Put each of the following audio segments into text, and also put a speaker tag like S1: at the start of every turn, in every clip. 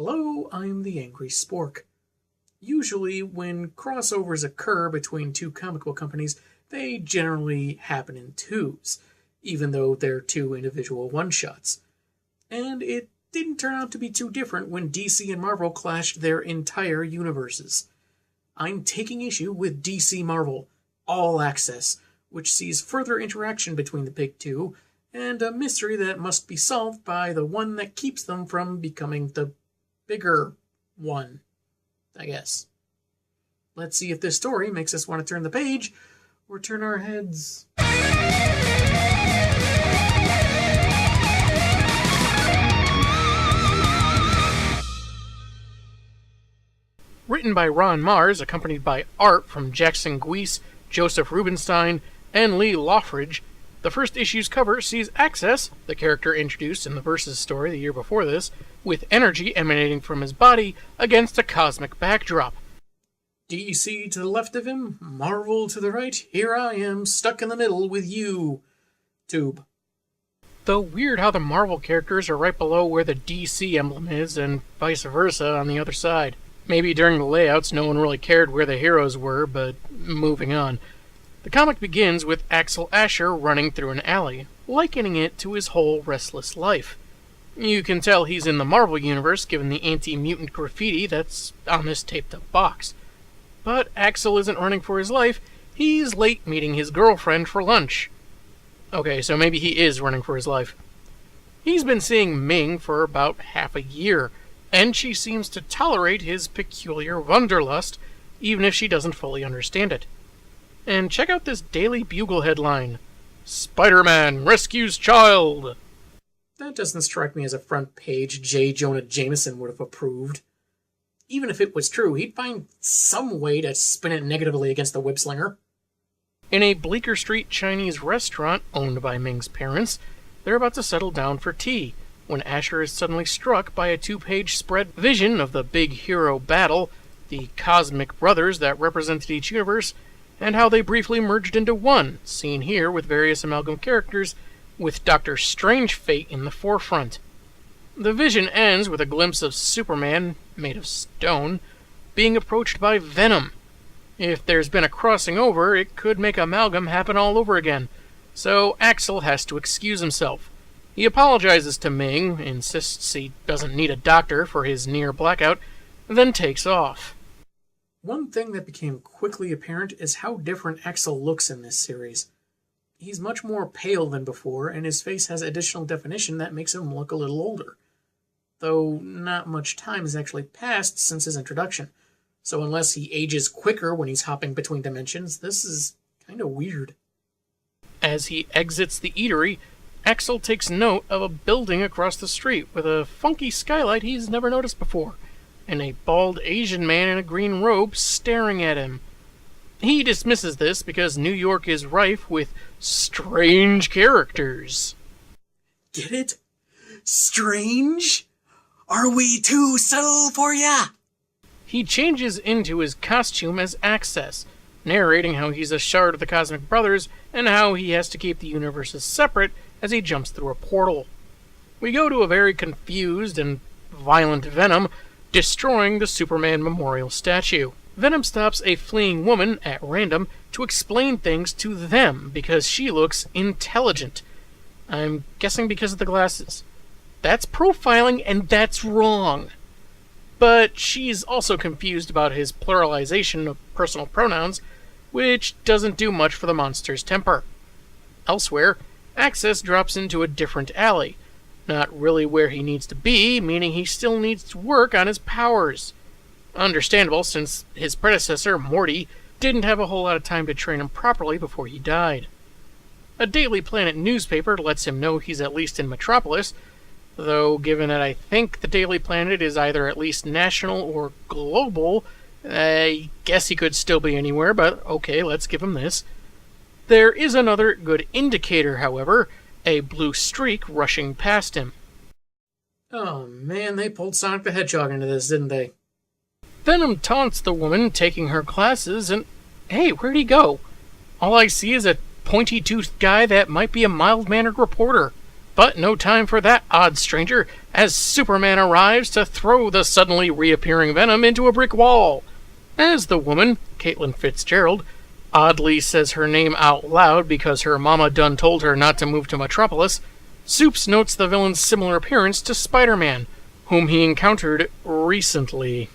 S1: Hello, I'm the Angry Spork. Usually, when crossovers occur between two comic book companies, they generally happen in twos, even though they're two individual one-shots. And it didn't turn out to be too different when DC and Marvel clashed their entire universes. I'm taking issue with DC Marvel All Access, which sees further interaction between the big two, and a mystery that must be solved by the one that keeps them from becoming the bigger one, I guess. Let's see if this story makes us want to turn the page or turn our heads. Written by Ron Marz, accompanied by art from Jackson Guice, Joseph Rubinstein, and Lee Loffridge, the first issue's cover sees Access, the character introduced in the Versus story the year before this, with energy emanating from his body against a cosmic backdrop. DC to the left of him, Marvel to the right, here I am, stuck in the middle with you. Tube. Though weird how the Marvel characters are right below where the DC emblem is, and vice versa on the other side. Maybe during the layouts no one really cared where the heroes were, but moving on. The comic begins with Axel Asher running through an alley, likening it to his whole restless life. You can tell he's in the Marvel universe given the anti-mutant graffiti that's on this taped-up box. But Axel isn't running for his life, he's late meeting his girlfriend for lunch. Okay, so maybe he is running for his life. He's been seeing Ming for about half a year, and she seems to tolerate his peculiar wanderlust, even if she doesn't fully understand it. And check out this Daily Bugle headline, Spider-Man rescues child! That doesn't strike me as a front page J. Jonah Jameson would have approved. Even if it was true, he'd find some way to spin it negatively against the web-slinger. In a Bleecker Street Chinese restaurant owned by Ming's parents, they're about to settle down for tea, when Asher is suddenly struck by a two-page spread vision of the big hero battle, the cosmic brothers that represented each universe, and how they briefly merged into one, seen here with various amalgam characters, with Dr. Strange Fate in the forefront. The vision ends with a glimpse of Superman, made of stone, being approached by Venom. If there's been a crossing over, it could make amalgam happen all over again, so Axel has to excuse himself. He apologizes to Ming, insists he doesn't need a doctor for his near blackout, then takes off. One thing that became quickly apparent is how different Axel looks in this series. He's much more pale than before, and his face has additional definition that makes him look a little older. Though not much time has actually passed since his introduction, so unless he ages quicker when he's hopping between dimensions, this is kinda weird. As he exits the eatery, Axel takes note of a building across the street with a funky skylight he's never noticed before, and a bald Asian man in a green robe staring at him. He dismisses this because New York is rife with strange characters. Get it? Strange? Are we too subtle for ya? He changes into his costume as Access, narrating how he's a shard of the Cosmic Brothers and how he has to keep the universes separate as he jumps through a portal. We go to a very confused and violent Venom destroying the Superman memorial statue. Venom stops a fleeing woman at random to explain things to them because she looks intelligent. I'm guessing because of the glasses. That's profiling, and that's wrong. But she's also confused about his pluralization of personal pronouns, which doesn't do much for the monster's temper. Elsewhere, Access drops into a different alley. Not really where he needs to be, meaning he still needs to work on his powers. Understandable, since his predecessor, Morty, didn't have a whole lot of time to train him properly before he died. A Daily Planet newspaper lets him know he's at least in Metropolis, though given that I think the Daily Planet is either at least national or global, I guess he could still be anywhere, but okay, let's give him this. There is another good indicator, however, a blue streak rushing past him. Oh man, they pulled Sonic the Hedgehog into this, didn't they? Venom taunts the woman taking her classes, and hey, where'd he go? All I see is a pointy-toothed guy that might be a mild-mannered reporter. But no time for that odd stranger, as Superman arrives to throw the suddenly reappearing Venom into a brick wall. As the woman, Caitlin Fitzgerald, oddly says her name out loud because her mama done told her not to move to Metropolis, Supes notes the villain's similar appearance to Spider-Man, whom he encountered recently.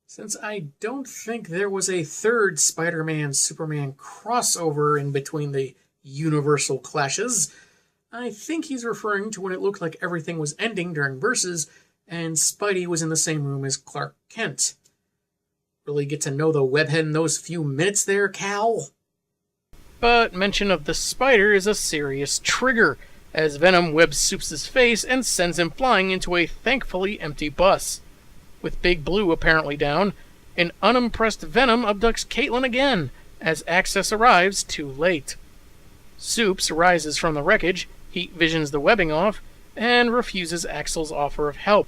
S1: Since I don't think there was a third Spider-Man-Superman crossover in between the Universal clashes, I think he's referring to when it looked like everything was ending during Versus, and Spidey was in the same room as Clark Kent. Really get to know the webhead in those few minutes there, Cal? But mention of the spider is a serious trigger, as Venom webs Supes' face and sends him flying into a thankfully empty bus. With Big Blue apparently down, an unimpressed Venom abducts Caitlin again, as Access arrives too late. Supes rises from the wreckage, heat visions the webbing off, and refuses Axel's offer of help.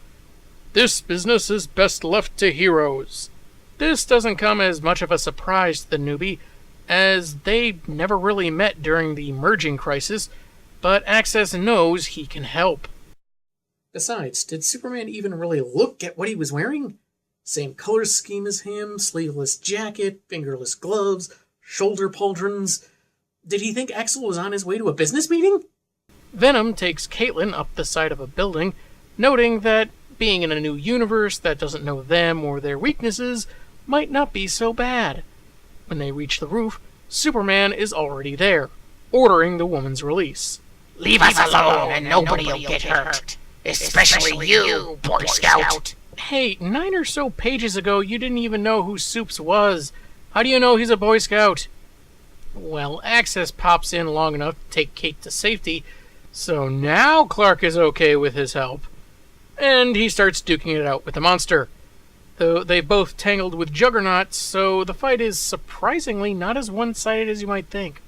S1: This business is best left to heroes. This doesn't come as much of a surprise to the newbie, as they never really met during the merging crisis, but Access knows he can help. Besides, did Superman even really look at what he was wearing? Same color scheme as him, sleeveless jacket, fingerless gloves, shoulder pauldrons. Did he think Axel was on his way to a business meeting? Venom takes Caitlin up the side of a building, noting that being in a new universe that doesn't know them or their weaknesses might not be so bad. When they reach the roof, Superman is already there, ordering the woman's release.
S2: Leave us alone and nobody'll get hurt. Especially you, Boy Scout.
S1: Hey, 9 or so pages ago you didn't even know who Supes was. How do you know he's a Boy Scout? Well, Access pops in long enough to take Kate to safety, so now Clark is okay with his help. And he starts duking it out with the monster. Though they both tangled with Juggernaut, so the fight is surprisingly not as one-sided as you might think.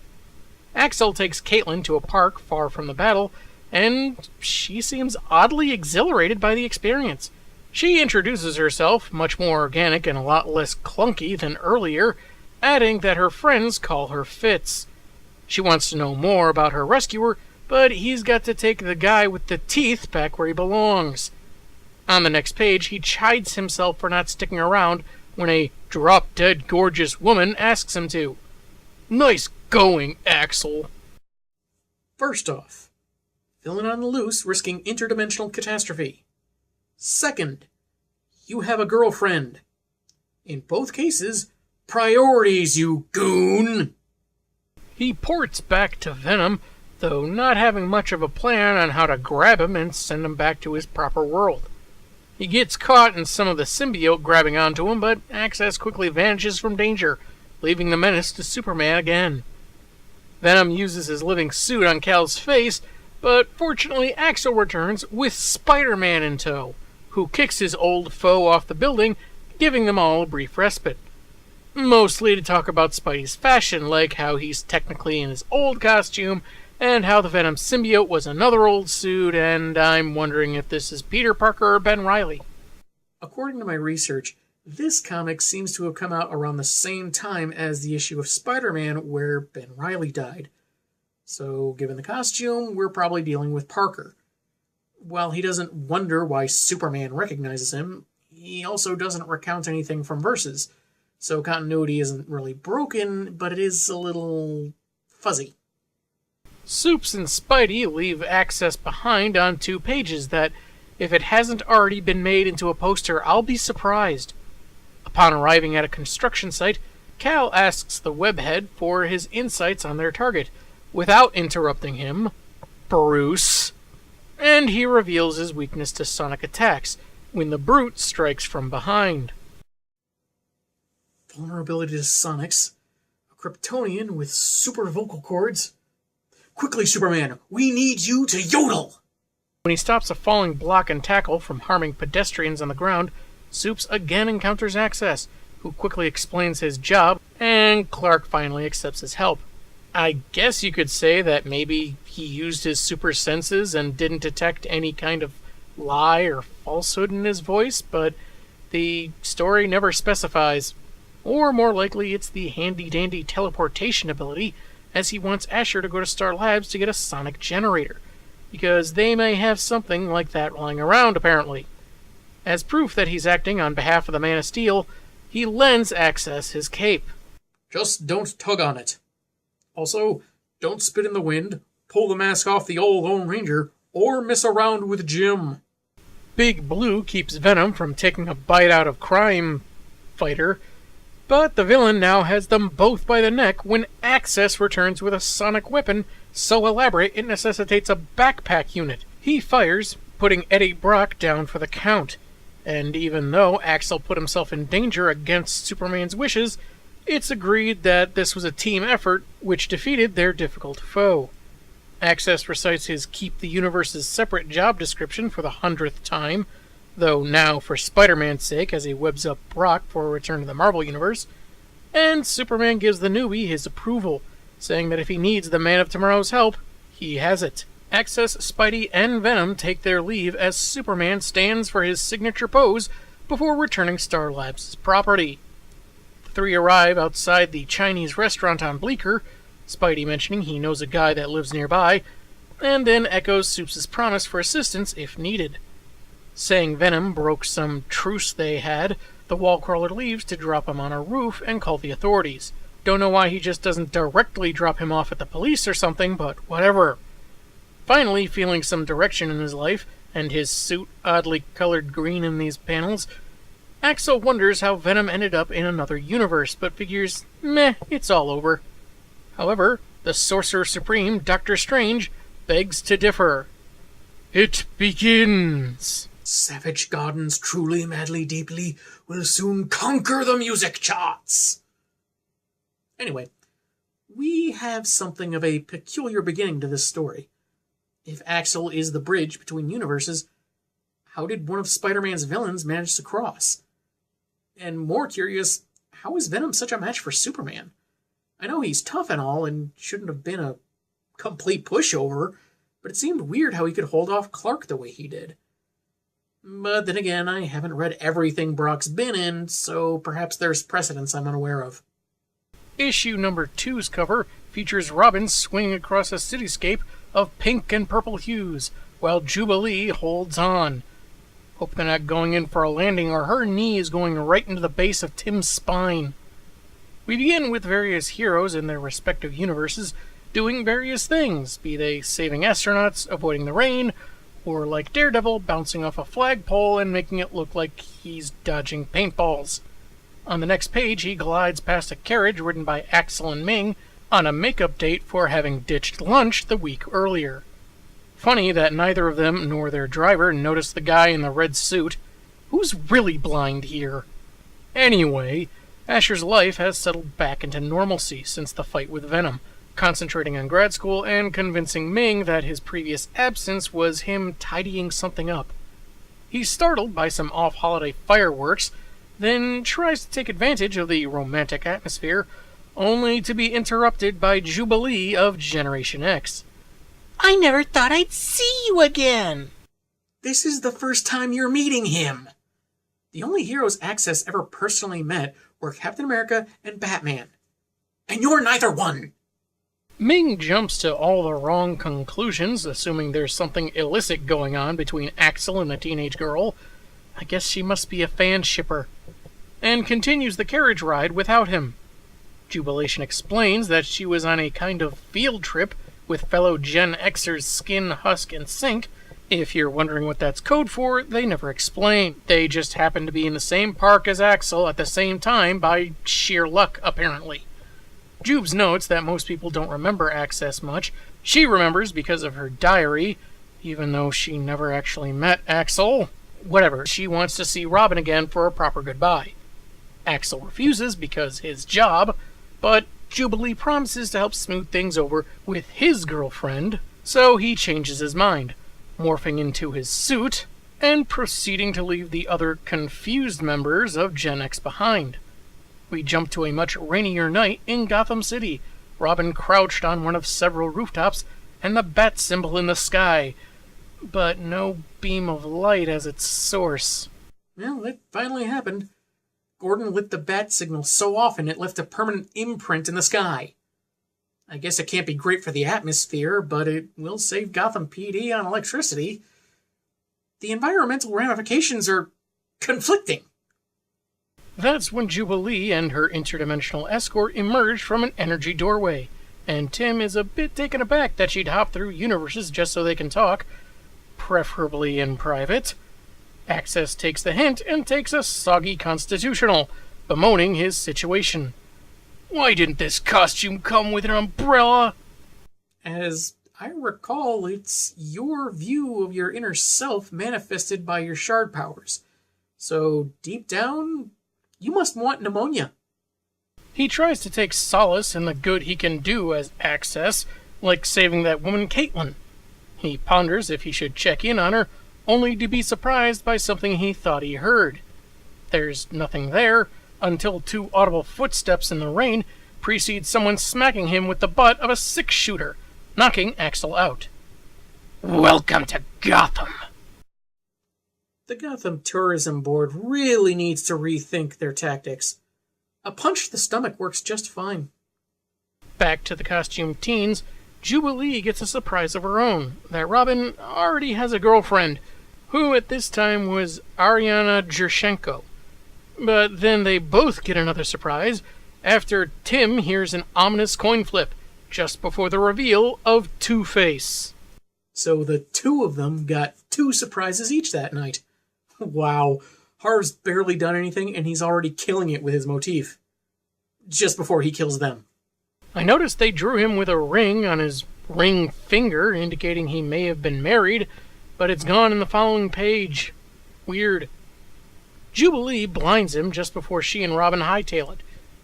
S1: Axel takes Caitlin to a park far from the battle, and she seems oddly exhilarated by the experience. She introduces herself, much more organic and a lot less clunky than earlier, adding that her friends call her Fitz. She wants to know more about her rescuer, but he's got to take the guy with the teeth back where he belongs. On the next page, he chides himself for not sticking around when a drop-dead gorgeous woman asks him to. Nice going, Axel. First off, villain on the loose risking interdimensional catastrophe. Second, you have a girlfriend. In both cases, priorities, you goon! He ports back to Venom, though not having much of a plan on how to grab him and send him back to his proper world. He gets caught in some of the symbiote grabbing onto him, but Access quickly vanishes from danger, leaving the menace to Superman again. Venom uses his living suit on Cal's face, but fortunately Axel returns with Spider-Man in tow, who kicks his old foe off the building, giving them all a brief respite. Mostly to talk about Spidey's fashion, like how he's technically in his old costume, and how the Venom symbiote was another old suit, and I'm wondering if this is Peter Parker or Ben Reilly. According to my research, this comic seems to have come out around the same time as the issue of Spider-Man where Ben Reilly died. So, given the costume, we're probably dealing with Parker. While he doesn't wonder why Superman recognizes him, he also doesn't recount anything from Versus, so continuity isn't really broken, but it is a little fuzzy. Supes and Spidey leave Access behind on 2 pages that, if it hasn't already been made into a poster, I'll be surprised. Upon arriving at a construction site, Cal asks the webhead for his insights on their target, without interrupting him, Bruce, and he reveals his weakness to sonic attacks when the Brute strikes from behind. Vulnerability to sonics, a Kryptonian with super vocal cords. Quickly, Superman, we need you to yodel! When he stops a falling block and tackle from harming pedestrians on the ground, Supes again encounters Access, who quickly explains his job, and Clark finally accepts his help. I guess you could say that maybe he used his super senses and didn't detect any kind of lie or falsehood in his voice, but the story never specifies. Or more likely it's the handy-dandy teleportation ability, as he wants Asher to go to Star Labs to get a sonic generator. because they may have something like that lying around, apparently. As proof that he's acting on behalf of the Man of Steel, he lends Access his cape.
S3: Just don't tug on it. Also, don't spit in the wind, pull the mask off the old Lone Ranger, or mess around with Jim.
S1: Big Blue keeps Venom from taking a bite out of Crime Fighter, but the villain now has them both by the neck when Access returns with a sonic weapon so elaborate it necessitates a backpack unit. He fires, putting Eddie Brock down for the count. And even though Axel put himself in danger against Superman's wishes, it's agreed that this was a team effort which defeated their difficult foe. Access recites his Keep the Universe's separate job description for the 100th time, though now for Spider-Man's sake as he webs up Brock for a return to the Marvel Universe, and Superman gives the newbie his approval, saying that if he needs the Man of Tomorrow's help, he has it. Access, Spidey, and Venom take their leave as Superman stands for his signature pose before returning Star Labs' property. The three arrive outside the Chinese restaurant on Bleecker, Spidey mentioning he knows a guy that lives nearby, and then echoes Supes' promise for assistance if needed. Saying Venom broke some truce they had, the wall-crawler leaves to drop him on a roof and call the authorities. Don't know why he just doesn't directly drop him off at the police or something, but whatever. Finally, feeling some direction in his life, and his suit oddly colored green in these panels, Axel wonders how Venom ended up in another universe, but figures, meh, it's all over. However, the Sorcerer Supreme, Dr. Strange, begs to differ. It begins!
S3: Savage Gardens truly, madly, deeply will soon conquer the music charts! Anyway, we have something of a peculiar beginning to this story. If Axel is the bridge between universes, how did one of Spider-Man's villains manage to cross? And more curious, how is Venom such a match for Superman? I know he's tough and all, and shouldn't have been a complete pushover, but it seemed weird how he could hold off Clark the way he did. But then again, I haven't read everything Brock's been in, so perhaps there's precedents I'm unaware of.
S1: Issue number 2's cover features Robin swinging across a cityscape of pink and purple hues, while Jubilee holds on. Hope they're not going in for a landing or her knee is going right into the base of Tim's spine. We begin with various heroes in their respective universes doing various things, be they saving astronauts, avoiding the rain, or like Daredevil, bouncing off a flagpole and making it look like he's dodging paintballs. On the next page, he glides past a carriage ridden by Axel and Ming on a makeup date for having ditched lunch the week earlier. Funny that neither of them nor their driver noticed the guy in the red suit. Who's really blind here? Anyway, Asher's life has settled back into normalcy since the fight with Venom, concentrating on grad school and convincing Ming that his previous absence was him tidying something up. He's startled by some off-holiday fireworks, then tries to take advantage of the romantic atmosphere, only to be interrupted by Jubilee of Generation X. I never thought I'd see you again!
S3: This is the first time you're meeting him! The only heroes Access ever personally met were Captain America and Batman. And you're neither one!
S1: Ming jumps to all the wrong conclusions, assuming there's something illicit going on between Axel and the teenage girl. I guess she must be a fan shipper. And continues the carriage ride without him. Jubilation explains that she was on a kind of field trip with fellow Gen Xers Skin, Husk, and Sync. If you're wondering what that's code for, they never explain. They just happen to be in the same park as Axel at the same time by sheer luck, apparently. Jubes notes that most people don't remember Access much. She remembers because of her diary, even though she never actually met Axel. Whatever, she wants to see Robin again for a proper goodbye. Axel refuses because his job, but Jubilee promises to help smooth things over with his girlfriend, so he changes his mind, morphing into his suit, and proceeding to leave the other confused members of Gen X behind. We jump to a much rainier night in Gotham City, Robin crouched on one of several rooftops, and the bat symbol in the sky, but no beam of light as its source.
S3: Well, it finally happened. Gordon lit the bat signal so often it left a permanent imprint in the sky. I guess it can't be great for the atmosphere, but it will save Gotham PD on electricity. The environmental ramifications are conflicting.
S1: That's when Jubilee and her interdimensional escort emerge from an energy doorway, and Tim is a bit taken aback that she'd hop through universes just so they can talk, preferably in private. Access takes the hint and takes a soggy constitutional, bemoaning his situation. Why didn't this costume come with an umbrella?
S3: As I recall, it's your view of your inner self manifested by your shard powers. So, deep down, you must want pneumonia.
S1: He tries to take solace in the good he can do as Access, like saving that woman Caitlin. He ponders if he should check in on her, only to be surprised by something he thought he heard. There's nothing there, until two audible footsteps in the rain precede someone smacking him with the butt of a six-shooter, knocking Axel out. Welcome to Gotham!
S3: The Gotham Tourism Board really needs to rethink their tactics. A punch to the stomach works just fine.
S1: Back to the costumed teens, Jubilee gets a surprise of her own, that Robin already has a girlfriend, who at this time was Ariana Jershenko. But then they both get another surprise after Tim hears an ominous coin flip just before the reveal of Two-Face.
S3: So the two of them got two surprises each that night. Wow, Harv's barely done anything and he's already killing it with his motif. Just before he kills them.
S1: I noticed they drew him with a ring on his ring finger, indicating he may have been married, but it's gone in the following page. Weird. Jubilee blinds him just before she and Robin hightail it.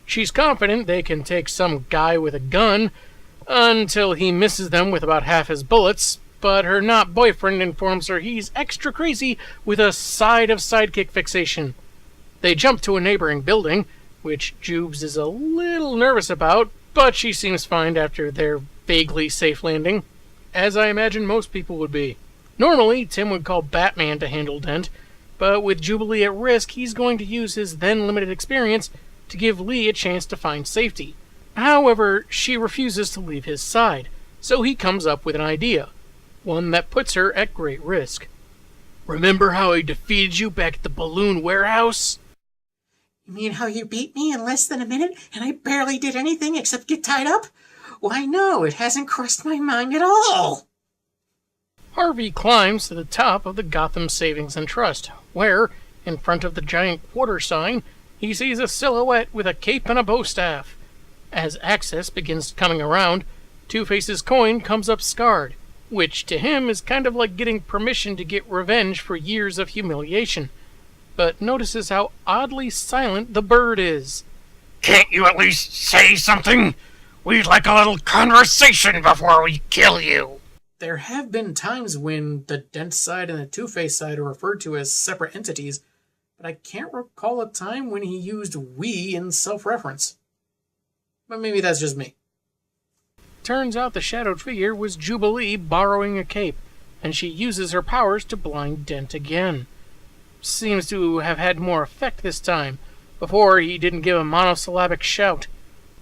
S1: She's confident they can take some guy with a gun, until he misses them with about half his bullets, but her not-boyfriend informs her he's extra crazy with a side of sidekick fixation. They jump to a neighboring building, which Jubes is a little nervous about, but she seems fine after their vaguely safe landing, as I imagine most people would be. Normally, Tim would call Batman to handle Dent, but with Jubilee at risk, he's going to use his then-limited experience to give Lee a chance to find safety. However, she refuses to leave his side, so he comes up with an idea, one that puts her at great risk. Remember how I defeated you back at the balloon warehouse?
S3: You mean how you beat me in less than a minute and I barely did anything except get tied up? Why no, it hasn't crossed my mind at all.
S1: Harvey climbs to the top of the Gotham Savings and Trust, where, in front of the giant quarter sign, he sees a silhouette with a cape and a bowstaff. As Access begins coming around, Two-Face's coin comes up scarred, which to him is kind of like getting permission to get revenge for years of humiliation, but notices how oddly silent the bird is.
S2: Can't you at least say something? We'd like a little conversation before we kill you.
S3: There have been times when the Dent side and the Two-Face side are referred to as separate entities, but I can't recall a time when he used we in self-reference. But maybe that's just me.
S1: Turns out the shadowed figure was Jubilee borrowing a cape, and she uses her powers to blind Dent again. Seems to have had more effect this time. Before, he didn't give a monosyllabic shout.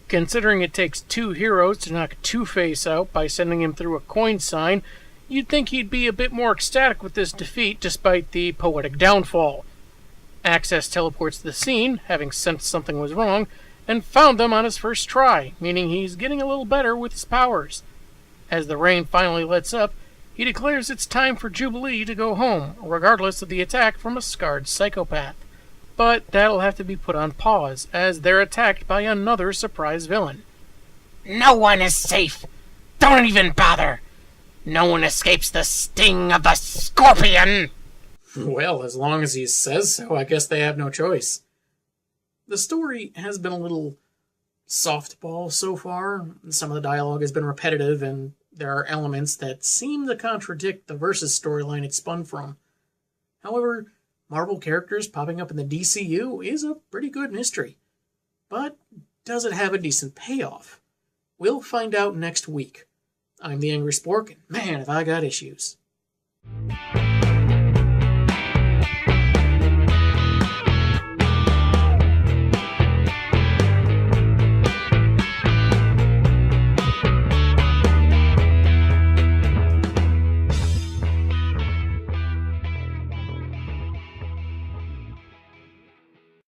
S1: Considering it takes two heroes to knock Two-Face out by sending him through a coin sign, you'd think he'd be a bit more ecstatic with this defeat despite the poetic downfall. Access teleports to the scene, having sensed something was wrong, and found them on his first try, meaning he's getting a little better with his powers. As the rain finally lets up, he declares it's time for Jubilee to go home, regardless of the attack from a scarred psychopath. But that'll have to be put on pause, as they're attacked by another surprise villain.
S2: No one is safe. Don't even bother. No one escapes the sting of the scorpion.
S3: Well, as long as he says so, I guess they have no choice. The story has been a little softball so far. Some of the dialogue has been repetitive, and there are elements that seem to contradict the Versus storyline it spun from. However, Marvel characters popping up in the DCU is a pretty good mystery. But does it have a decent payoff? We'll find out next week. I'm the Angry Spork, and man, have I got issues.